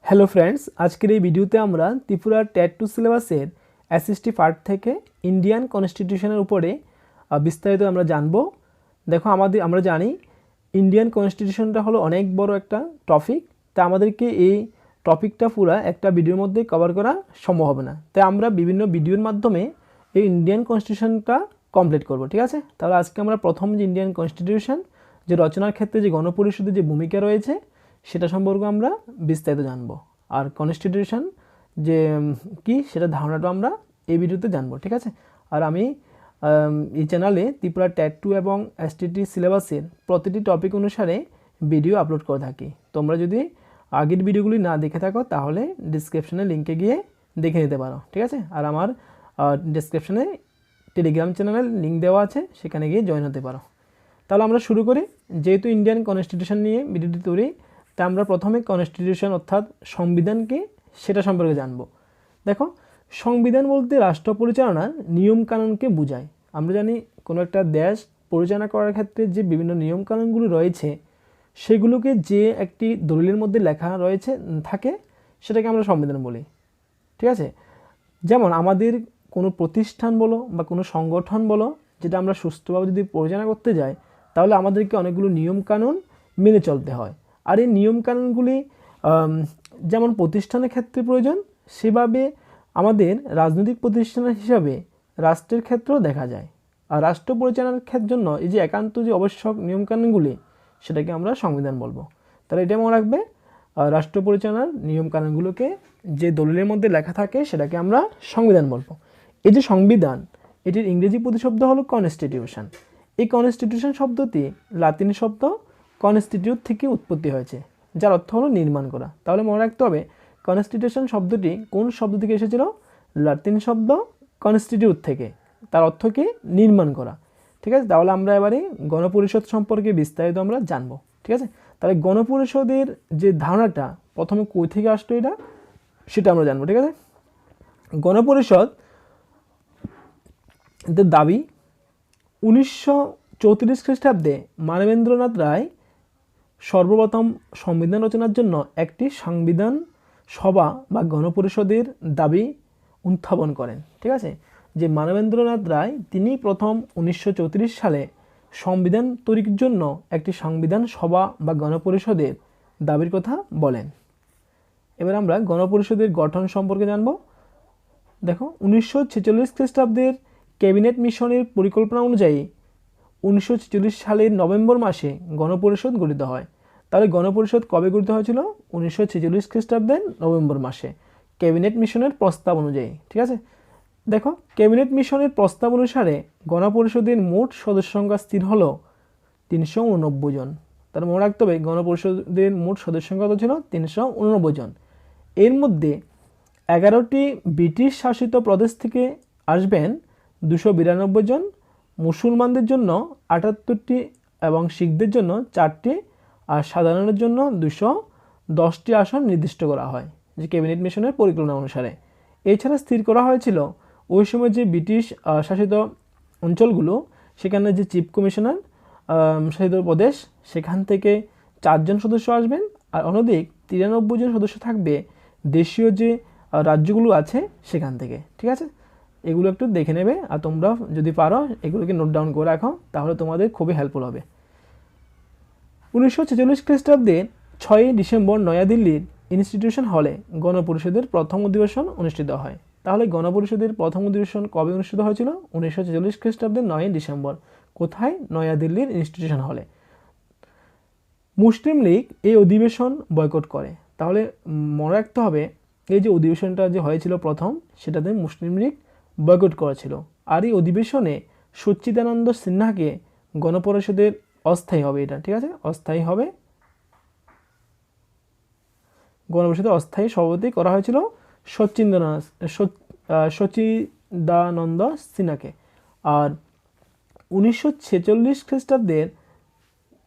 Hello friends, আজকের এই ভিডিওতে আমরা ত্রিপুরা টেট 2 সিলেবাসের এসএসটি পার্ট থেকে ইন্ডিয়ান কনস্টিটিউশনের উপরে বিস্তারিত আমরা জানব। দেখো, আমরা জানি ইন্ডিয়ান কনস্টিটিউশনটা হলো অনেক বড় একটা টপিক, তা আমাদেরকে এই টপিকটা পুরো একটা ভিডিওর মধ্যে কভার করা সম্ভব হবে না, তাই আমরা বিভিন্ন ভিডিওর মাধ্যমে এই ইন্ডিয়ান কনস্টিটিউশনটা কমপ্লিট করব। ঠিক আছে, তাহলে আজকে আমরা প্রথম যে ইন্ডিয়ান কনস্টিটিউশন যে রচনার ক্ষেত্রে যে গণপরিষদের যে ভূমিকা রয়েছে সেটা সম্পর্কে আমরা বিস্তারিত জানব, আর কনস্টিটিউশন যে কি সেটা ধারণাটা আমরা এই ভিডিওতে জানবো। ঠিক আছে, আর আমি এই চ্যানেলে ত্রিপুরা টেট 2 এবং এসটিটি সিলেবাসের প্রতিটি টপিক অনুসারে ভিডিও আপলোড করে থাকি। তোমরা যদি আগের ভিডিওগুলি না দেখে থাকো তাহলে ডিসক্রিপশনে লিঙ্কে গিয়ে দেখে নিতে পারো। ঠিক আছে, আর আমার ডিসক্রিপশনে টেলিগ্রাম চ্যানেলের লিঙ্ক দেওয়া আছে, সেখানে গিয়ে জয়েন হতে পারো। তাহলে আমরা শুরু করি। যেহেতু ইন্ডিয়ান কনস্টিটিউশন নিয়ে ভিডিওটি তৈরি, তা আমরা প্রথমে কনস্টিটিউশন অর্থাৎ সংবিধান কি সেটা সম্পর্কে জানব। দেখো, সংবিধান বলতে রাষ্ট্র পরিচালনার নিয়মকানুনকে বোঝায়। আমরা জানি কোনো একটা দেশ পরিচালনা করার ক্ষেত্রে যে বিভিন্ন নিয়মকানুনগুলো রয়েছে সেগুলোকে যে একটি দলিলের মধ্যে লেখা রয়েছে থাকে সেটাকে আমরা সংবিধান বলি। ঠিক আছে, যেমন আমাদের কোনো প্রতিষ্ঠান বলো বা কোনো সংগঠন বলো, যেটা আমরা সুষ্ঠুভাবে যদি পরিচালনা করতে যাই তাহলে আমাদেরকে অনেকগুলো নিয়মকানুন মেনে চলতে হয়। আর এই নিয়মকানুনগুলি যেমন প্রতিষ্ঠানের ক্ষেত্রে প্রয়োজন, সেভাবে আমাদের রাজনৈতিক প্রতিষ্ঠানের হিসাবে রাষ্ট্রের ক্ষেত্রেও দেখা যায়। আর রাষ্ট্র পরিচালনার জন্য এই যে একান্ত যে আবশ্যক নিয়মকানুনগুলি সেটাকে আমরা সংবিধান বলবো। তাহলে এটা মনে রাখবে, রাষ্ট্র পরিচালনার নিয়মকানুনগুলোকে যে দলিলের মধ্যে লেখা থাকে সেটাকে আমরা সংবিধান বলবো। এই যে সংবিধান, এটির ইংরেজি প্রতিশব্দ হলো কনস্টিটিউশন। এই কনস্টিটিউশন শব্দটি লাতিন শব্দ কনস্টিটিউট থেকে উৎপত্তি হয়েছে, যার অর্থ হলো নির্মাণ করা। তাহলে মনে রাখতে হবে কনস্টিটিউশন শব্দটি কোন শব্দ থেকে এসেছিল? লাতিন শব্দ কনস্টিটিউট থেকে, তার অর্থ কি? নির্মাণ করা। ঠিক আছে, তাহলে আমরা এবারে গণপরিষদ সম্পর্কে বিস্তারিত আমরা জানবো। ঠিক আছে, তাহলে গণপরিষদের যে ধারণাটা প্রথমে কই থেকে আসতো এটা সেটা আমরা জানবো। ঠিক আছে, গণপরিষদ এদের দাবি 1934 খ্রিস্টাব্দে মানবেন্দ্রনাথ রায় সর্বপ্রথম সংবিধান রচনার জন্য একটি সংবিধান সভা বা গণপরিষদের দাবি উত্থাপন করেন। ঠিক আছে, যে মানবেন্দ্রনাথ রায় তিনি প্রথম 1934 সালে সংবিধান তৈরির জন্য একটি সংবিধান সভা বা গণপরিষদের দাবির কথা বলেন। এবার আমরা গণপরিষদের গঠন সম্পর্কে জানব। দেখো, 1946 খ্রিস্টাব্দের ক্যাবিনেট মিশনের পরিকল্পনা অনুযায়ী 1946 সালের নভেম্বর মাসে গণপরিষদ গঠিত হয়। তাহলে গণপরিষদ কবে গঠিত হয়েছিল? 1946 খ্রিস্টাব্দের নভেম্বর মাসে ক্যাবিনেট মিশনের প্রস্তাব অনুযায়ী। ঠিক আছে, দেখো, ক্যাবিনেট মিশনের প্রস্তাব অনুসারে গণপরিষদের মোট সদস্য সংখ্যা স্থির হলো 389 জন। তার মনে রাখতে হবে গণপরিষদের মোট সদস্য সংখ্যা ছিল 389 জন। এর মধ্যে 11টি ব্রিটিশ শাসিত প্রদেশ থেকে আসবেন 292 জন, মুসলমানদের জন্য 78টি এবং শিখদের জন্য 4টি, আর সাধারণের জন্য 210টি আসন নির্দিষ্ট করা হয় যে ক্যাবিনেট মিশনের পরিকল্পনা অনুসারে। এছাড়া স্থির করা হয়েছিল ওই সময় যে ব্রিটিশ শাসিত অঞ্চলগুলো, সেখানে যে চিফ কমিশনার শাসিত প্রদেশ, সেখান থেকে 4 জন সদস্য আসবেন, আর অনধিক 93 জন সদস্য থাকবে দেশীয় যে রাজ্যগুলো আছে সেখান থেকে। ঠিক আছে, এগুলো একটু দেখে নেবে, আর তোমরা যদি পারো এগুলোকে নোট ডাউন করে রাখো, তাহলে তোমাদের খুবই হেল্পফুল হবে। 1946 খ্রিস্টাব্দের 6 ডিসেম্বর নয়াদিল্লির ইনস্টিটিউশন হলে গণপরিষদের প্রথম অধিবেশন অনুষ্ঠিত হয়। তাহলে গণপরিষদের প্রথম অধিবেশন কবে অনুষ্ঠিত হয়েছিল? 1946 খ্রিস্টাব্দের 9 ডিসেম্বর। কোথায়? নয়াদিল্লির ইনস্টিটিউশন হলে। মুসলিম লীগ এই অধিবেশন বয়কট করে। তাহলে মনে রাখতে হবে এই যে অধিবেশনটা যে হয়েছিল প্রথম, সেটাতে মুসলিম লীগ বয়কট করেছিল। আর এই অধিবেশনে সচ্চিদানন্দ সিনহাকে গণপরিষদের অস্থায়ী হবে, এটা ঠিক আছে, অস্থায়ী হবে, গণপরিষদের অস্থায়ী সভাপতি করা হয়েছিল সচ্চিদানন্দ সিনহাকে। আর 1946 খ্রিস্টাব্দের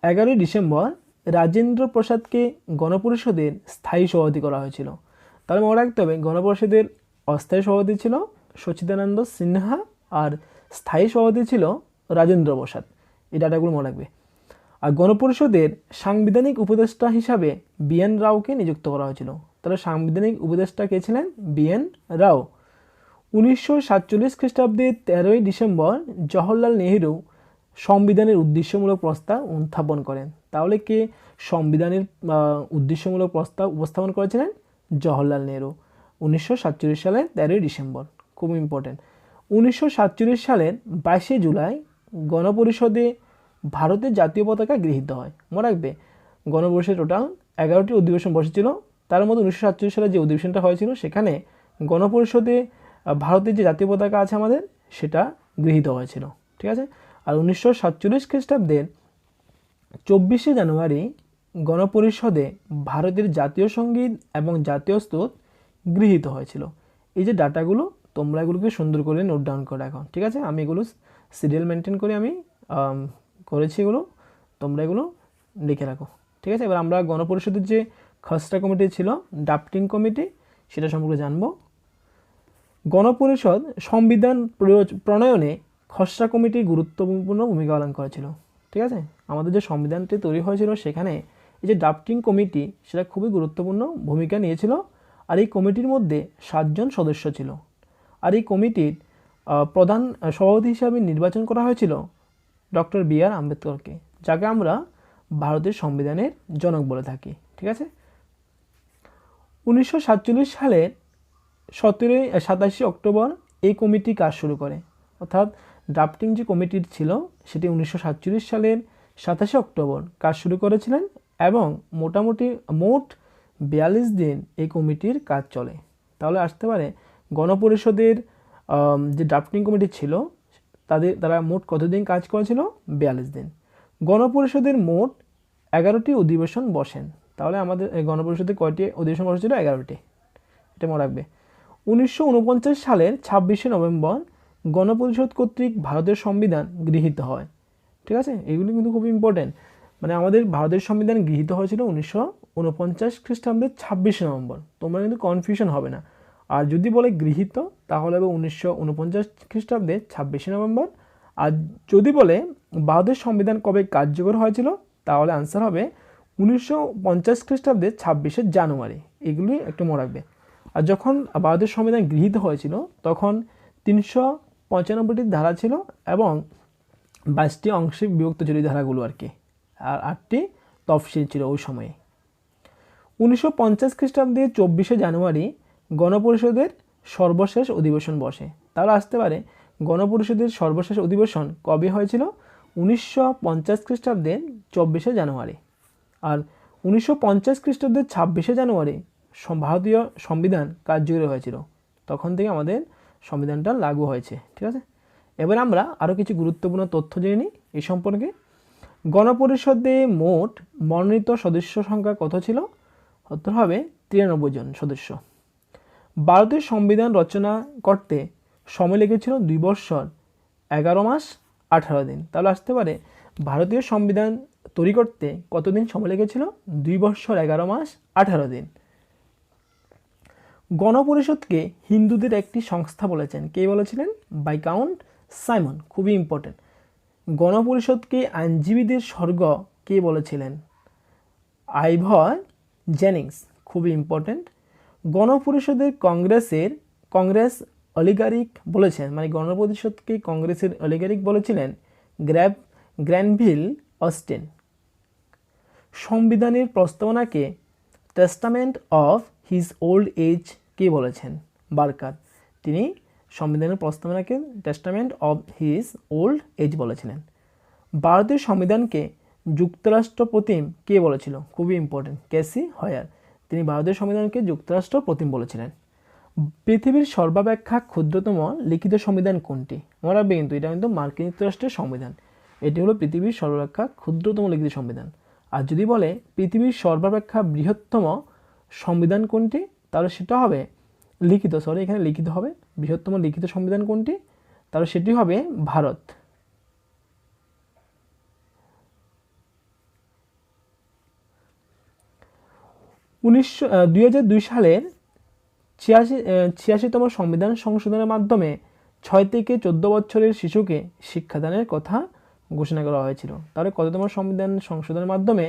11 ডিসেম্বর রাজেন্দ্র প্রসাদকে গণপরিষদের স্থায়ী সভাপতি করা হয়েছিল। তাহলে মনে রাখতে হবে গণপরিষদের অস্থায়ী সভাপতি ছিল সচ্চিদানন্দ সিনহা আর স্থায়ী সভাপতি ছিল রাজেন্দ্র প্রসাদ। এই ডাটাগুলো মনে রাখবে। আর গণপরিষদের সাংবিধানিক উপদেষ্টা হিসাবে বিএন রাওকে নিযুক্ত করা হয়েছিল। তাহলে সাংবিধানিক উপদেষ্টা কে ছিলেন? বিএন রাও। 1947 খ্রিস্টাব্দে 13ই ডিসেম্বর জওহরলাল নেহেরু সংবিধানের উদ্দেশ্যমূলক প্রস্তাব উত্থাপন করেন। তাহলে কে সংবিধানের উদ্দেশ্যমূলক প্রস্তাব উপস্থাপন করেছিলেন? জওহরলাল নেহেরু। 1947 সালের 13ই ডিসেম্বর, খুব ইম্পর্টেন্ট। 1947 সালের 22শে জুলাই গণপরিষদে ভারতের জাতীয় পতাকা গৃহীত হয়। মনে রাখবে, গণপরিষদে টোটাল 11টি অধিবেশন বসেছিল, তার মধ্যে 1947 সালে যে অধিবেশনটা হয়েছিল সেখানে গণপরিষদে ভারতের যে জাতীয় পতাকা আছে আমাদের, সেটা গৃহীত হয়েছিল। ঠিক আছে। আর 1947 খ্রিস্টাব্দের 24শে জানুয়ারি গণপরিষদে ভারতের জাতীয় সঙ্গীত এবং জাতীয় স্তোত্র গৃহীত হয়েছিল। এই যে ডাটাগুলো, তোমরা এগুলোকে সুন্দর করে নোট ডাউন করে রাখো। ঠিক আছে। আমি এগুলো সিরিয়াল মেনটেন করে আমি করেছি, এগুলো তোমরা এগুলো লিখে রাখো। ঠিক আছে। এবার আমরা গণপরিষদের যে খসড়া কমিটি ছিল, ড্রাফটিং কমিটি, সেটা সম্পর্কে জানবো। গণপরিষদ সংবিধান প্রণয়নে খসড়া কমিটি গুরুত্বপূর্ণ ভূমিকা পালন করেছিল। ঠিক আছে। আমাদের যে সংবিধানটি তৈরি হয়েছিল সেখানে এই যে ড্রাফটিং কমিটি, সেটা খুবই গুরুত্বপূর্ণ ভূমিকা নিয়েছিল। আর এই কমিটির মধ্যে 7 জন সদস্য ছিল। আর এই কমিটির প্রধান সভাপতি হিসাবে নির্বাচন করা হয়েছিল ডক্টর বি.আর. আম্বেদকরকে, যাকে আমরা ভারতের সংবিধানের জনক বলে থাকি। ঠিক আছে। 1947 সালের 27 অক্টোবর এই কমিটি কাজ শুরু করে। অর্থাৎ ড্রাফটিং যে কমিটি ছিল সেটি 1947 সালের 27 অক্টোবর কাজ শুরু করেছিলেন এবং মোট 42 দিন এই কমিটির কাজ চলে। তাহলে আসতে পারে গণপরিষদের যে ড্রাফটিং কমিটি ছিল তারা মোট কতদিন কাজ করেছিল? 42 দিন। গণপরিষদের মোট 11টি অধিবেশন বসেন। তাহলে আমাদের গণপরিষদে কয়টি অধিবেশন বসেছিল? 11টি। এটা মনে রাখবে। 1949 সালের 26শে নভেম্বর গণপরিষদ কর্তৃক ভারতের সংবিধান গৃহীত হয়। ঠিক আছে। এগুলি কিন্তু খুব ইম্পর্টেন্ট। মানে আমাদের ভারতের সংবিধান গৃহীত হয়েছিল 1949 খ্রিস্টাব্দের 26শে নভেম্বর। তোমরা কিন্তু কনফিউশন হবে না। আর যদি বলে গৃহীত, তাহলে হবে 1949 খ্রিস্টাব্দের 26শে নভেম্বর। আর যদি বলে ভারতের সংবিধান কবে কার্যকর হয়েছিল, তাহলে আনসার হবে 1950 খ্রিস্টাব্দের 26শে জানুয়ারি। এগুলি একটু মনে রাখবে। আর যখন ভারতের সংবিধান গৃহীত হয়েছিল তখন 395টি ধারা ছিল এবং 22টি অংশে বিভক্ত ছিল এই ধারাগুলো আর কি, আর 8টি তফসিল ছিল ওই সময়ে। 1950 খ্রিস্টাব্দে 24শে জানুয়ারি গণপরিষদের সর্বশেষ অধিবেশন বসে। তাহলে আসতে পারে গণপরিষদের সর্বশেষ অধিবেশন কবে হয়েছিল? 1950 খ্রিস্টাব্দের 24শে জানুয়ারি। আর 1950 খ্রিস্টাব্দের 26শে জানুয়ারি ভারতীয় সংবিধান কার্যকরী হয়েছিল। তখন থেকে আমাদের সংবিধানটা লাগু হয়েছে। ঠিক আছে। এবার আমরা আরও কিছু গুরুত্বপূর্ণ তথ্য জেনে নিই এই সম্পর্কে। গণপরিষদে মোট মনোনীত সদস্য সংখ্যা কত ছিল? উত্তর হবে 93 জন সদস্য। ভারতের সংবিধান রচনা করতে সময় লেগেছিল 2 বৎসর 11 মাস 18 দিন। তাহলে আসতে পারে ভারতীয় সংবিধান তৈরি করতে কতদিন সময় লেগেছিল? 2 বৎসর 11 মাস 18 দিন। গণপরিষদকে হিন্দুদের একটি সংস্থা বলেছেন। কে বলেছিলেন? Viscount Simon. খুবই ইম্পর্টেন্ট। গণপরিষদকে আইনজীবীদের স্বর্গ কে বলেছিলেন? আইভর জেনিংস। খুবই ইম্পর্টেন্ট। গণপরিষদের কংগ্রেস অলিগারিক বলেছেন, মানে গণপরিষদকে কংগ্রেসের অলিগারিক বলেছিলেন গ্র্যানভিল অস্টিন। সংবিধানের প্রস্তাবনাকে testament of his old age কে বলেছেন? বার্কার। তিনি সংবিধানের প্রস্তাবনাকে testament of his old age বলেছিলেন। ভারতীয় সংবিধানকে যুক্তরাষ্ট্র প্রতিম কে বলেছিল? খুবই ইম্পর্টেন্ট, কেসি হয়ার। তিনি ভারতীয় সংবিধানকে যুক্তরাষ্ট্র প্রতিম বলেছিলেন। পৃথিবীর সর্বাপেক্ষা ক্ষুদ্রতম লিখিত সংবিধান কোনটি? মনে রাখবে কিন্তু এটা কিন্তু মার্কিন যুক্তরাষ্ট্রের সংবিধান। এটি হলো পৃথিবীর সর্বাপেক্ষা ক্ষুদ্রতম লিখিত সংবিধান। আর যদি বলে পৃথিবীর সর্বাপেক্ষা বৃহত্তম সংবিধান কোনটি, তাহলে সেটা হবে এখানে লিখিত হবে। বৃহত্তম লিখিত সংবিধান কোনটি? তাহলে সেটি হবে ভারত। উনিশশো 2002 সালের 86তম সংবিধান সংশোধনের মাধ্যমে 6 থেকে 14 বছরের শিশুকে শিক্ষাদানের কথা ঘোষণা করা হয়েছিল। তাহলে কততম সংবিধান সংশোধনের মাধ্যমে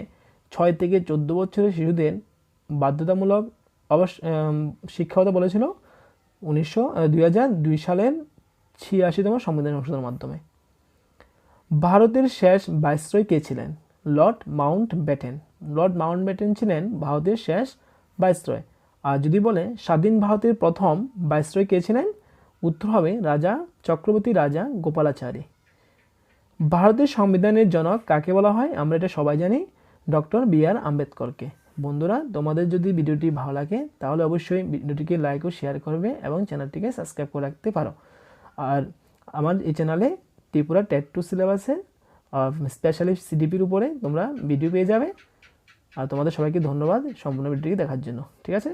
6 থেকে 14 বছরের শিশুদের বাধ্যতামূলক শিক্ষাগত বলেছিল 2002 সালের 86তম সংবিধান সংশোধনের মাধ্যমে। ভারতের শেষ ভাইসরয় কে ছিলেন? Lord Mountbatten. লর্ড মাউন্টব্যাটেন ছিলেন ভারতের শেষ ভাইসরয়। আর যদি বলে স্বাধীন ভারতের প্রথম ভাইসরয় কে ছিলেন, উত্তর হবে চক্রবর্তী রাজা গোপালাচারী। ভারতের সংবিধানের জনক কাকে বলা হয়? আমরা এটা সবাই জানি, ডক্টর বি.আর. আম্বেদকরকে। বন্ধুরা, তোমাদের যদি ভিডিওটি ভালো লাগে তাহলে অবশ্যই ভিডিওটিকে লাইক ও শেয়ার করবে এবং চ্যানেলটিকে সাবস্ক্রাইব করে রাখতে পারো। আর আমার এই চ্যানেলে ত্রিপুরা টেট 2 সিলেবাসের স্পেশালি সিডিপির উপরে তোমরা ভিডিও পেয়ে যাবে। আর তোমাদের সবাইকে ধন্যবাদ সম্পূর্ণ ভিডিওটি দেখার জন্য। ঠিক আছে।